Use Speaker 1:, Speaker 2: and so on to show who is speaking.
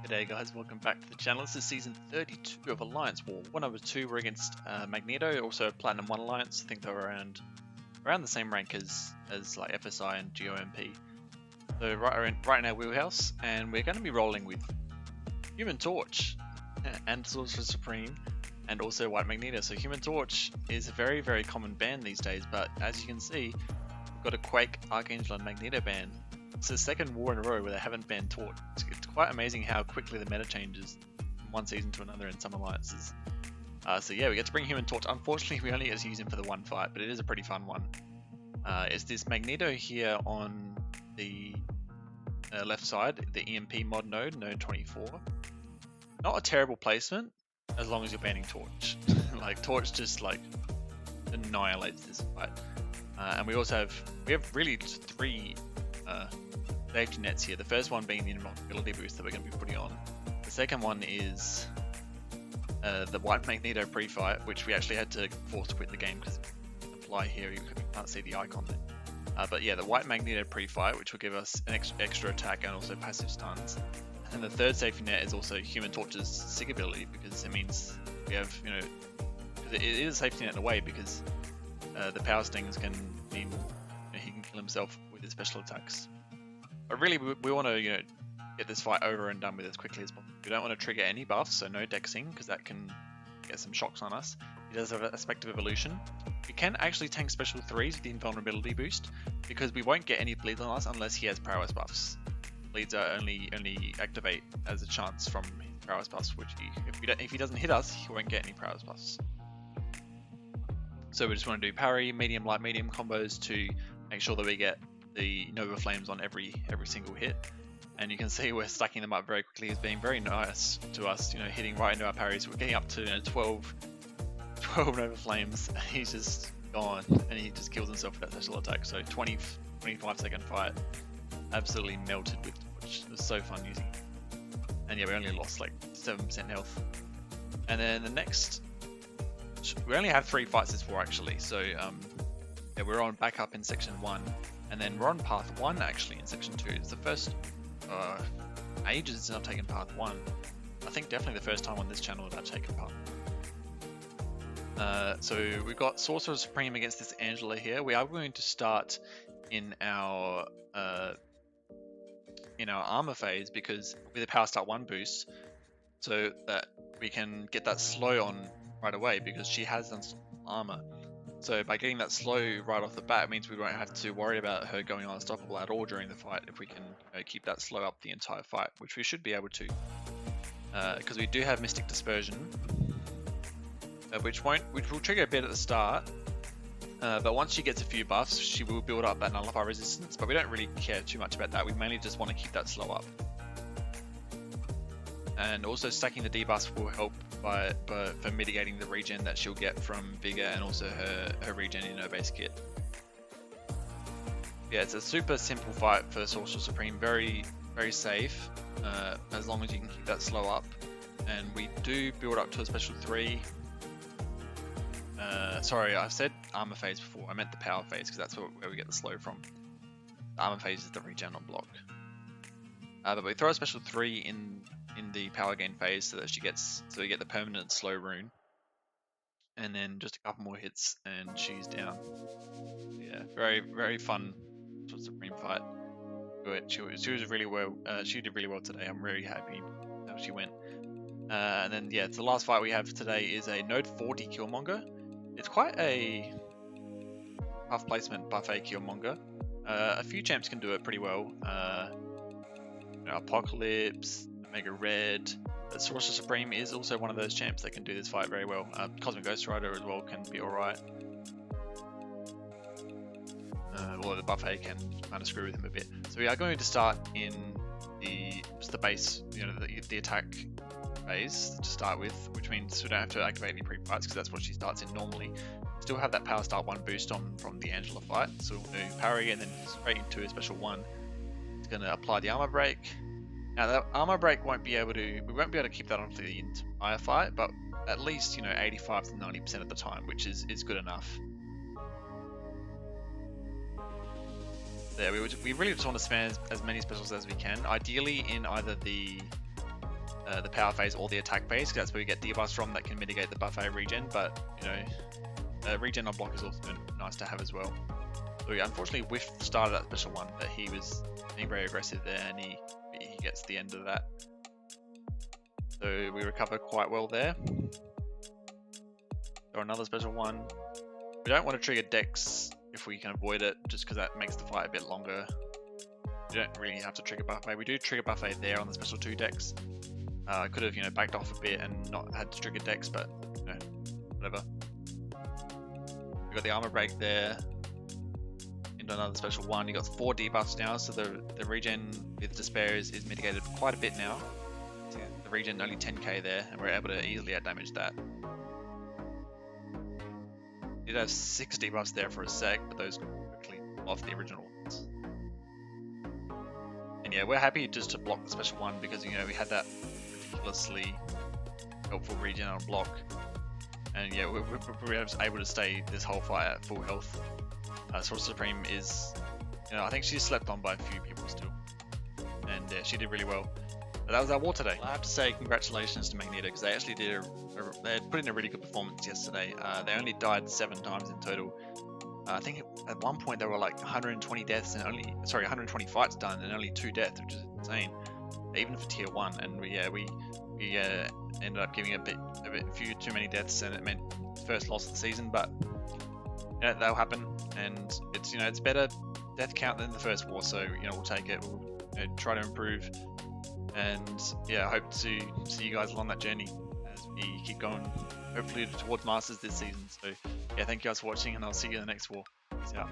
Speaker 1: G'day guys, welcome back to the channel. This is season 32 of Alliance War. One over two, we're against Magneto, also Platinum 1 Alliance. I think they're around the same rank as like FSI and GOMP. So right in our wheelhouse, and we're going to be rolling with Human Torch and Sorcerer Supreme, and also White Magneto. So Human Torch is a very common ban these days, but as you can see, we've got a Quake, Archangel, and Magneto ban. It's the second war in a row where they haven't banned Torch. It's quite amazing how quickly the meta changes from one season to another in some alliances. So yeah, we get to bring Human Torch. Unfortunately, we only get to use him for the one fight, but it is a pretty fun one. It's this Magneto here on the left side, the EMP mod node, node 24. Not a terrible placement, as long as you're banning Torch. Like, Torch just like annihilates this fight. And we also have really just three safety nets here. The first one being the invulnerability boost that we're going to be putting on. The second one is the White Magneto pre-fight, which we actually had to force quit the game because the fly here, you can't see the icon there. But yeah, the White Magneto pre-fight, which will give us an extra attack and also passive stuns. And the third safety net is also Human Torch's SIG ability, because it means we have, it is a safety net in a way, because the power stings can mean he can kill himself with his special attacks. But really, we want to get this fight over and done with as quickly as possible. We don't want to trigger any buffs, so no dexing, because that can get some shocks on us. He does have a Spectre of Evolution. We can actually tank special 3s with the invulnerability boost, because we won't get any bleeds on us unless he has prowess buffs. Bleeds are only activate as a chance from his prowess buffs, which if he doesn't hit us, he won't get any prowess buffs. So we just want to do parry, medium, light, medium combos to make sure that we get the Nova Flames on every single hit. And you can see we're stacking them up very quickly. He's being very nice to us, hitting right into our parries. We're getting up to 12 Nova Flames. He's just gone, and he just kills himself with that special attack. So 25 second fight, absolutely melted with Torch. It was so fun using it. And yeah, we only lost like 7% health. And then the next, we only have 3 fights this war actually. So yeah, we're on back up in section 1, and then we're on path 1 actually in section 2. It's the first ages since I've taken path 1. I think definitely the first time on this channel that I've taken path. So we've got Sorcerer Supreme against this Angela here. We are going to start in our armor phase, because with a power start 1 boost, so that we can get that slow on right away, because she has unstoppable armor. So by getting that slow right off the bat, it means we won't have to worry about her going unstoppable at all during the fight if we can keep that slow up the entire fight, which we should be able to, because we do have Mystic Dispersion, which will trigger a bit at the start, but once she gets a few buffs, she will build up that nullify resistance, but we don't really care too much about that. We mainly just want to keep that slow up. And also stacking the debuffs will help for mitigating the regen that she'll get from Vigor, and also her regen in her base kit. Yeah, it's a super simple fight for Sorcerer Supreme, very safe, as long as you can keep that slow up. And we do build up to a special 3. Sorry, I said armor phase before, I meant the power phase, because that's where we get the slow from. The armor phase is the regen on block. But we throw a special 3 in the power gain phase, so that we get the permanent slow rune, and then just a couple more hits and she's down. Yeah, very fun Supreme fight. She was really well. She did really well today. I'm really happy how she went. And then yeah, the last fight we have today is a node 40 Killmonger. It's quite a tough placement buffet Killmonger. A few champs can do it pretty well. Apocalypse, Mega Red. Sorcerer Supreme is also one of those champs that can do this fight very well. Cosmic Ghost Rider as well can be alright. Although the buffet can kind of screw with him a bit. So we are going to start in just the base, the attack phase to start with, which means we don't have to activate any pre-fights, because that's what she starts in normally. Still have that power start 1 boost on from the Angela fight, so we'll do parry and then straight into a special 1. It's going to apply the armor break. Now that armor break we won't be able to keep that on for the entire fight, but at least 85 to 90% of the time, which is good enough. There, we really just want to spam as many specials as we can, ideally in either the the power phase or the attack phase, because that's where we get debuffs from that can mitigate the buffet regen. But you know, regen on block is also nice to have as well. So yeah, unfortunately, Whiff started that special one, but he was being very aggressive there, and he gets the end of that. So we recover quite well there. Or another special one. We don't want to trigger Dex if we can avoid it, just because that makes the fight a bit longer. You don't really have to trigger Buffet. We do trigger Buffet there on the special 2 Dex. I could have, you know, backed off a bit and not had to trigger Dex, but you know, whatever. We got the armor break there. Into another special one. You got 4 debuffs now, so the regen with Despair is mitigated quite a bit now. So the regen only 10k there, and we're able to easily outdamage that. Did have 6 debuffs there for a sec, but those quickly off the original ones. And yeah, we're happy just to block the special one because, you know, we had that ridiculously helpful regen on block. And yeah, we're able to stay this whole fight at full health. Sorcerer Supreme is, you know, I think she's slept on by a few people still. And yeah, she did really well. But that was our war today. I have to say congratulations to Magneto, because they actually did they put in a really good performance yesterday. They only died 7 times in total. I think at one point there were like 120 deaths and 120 fights done and only 2 deaths, which is insane, even for tier 1. And we ended up giving a few too many deaths, and it meant first loss of the season. But yeah, that'll happen, and it's, you know, it's better death count than the first war, so you know, we'll take it. We'll, you know, try to improve. And yeah, I hope to see you guys along that journey as we keep going, hopefully towards Masters this season. So yeah, thank you guys for watching, and I'll see you in the next war. Peace out.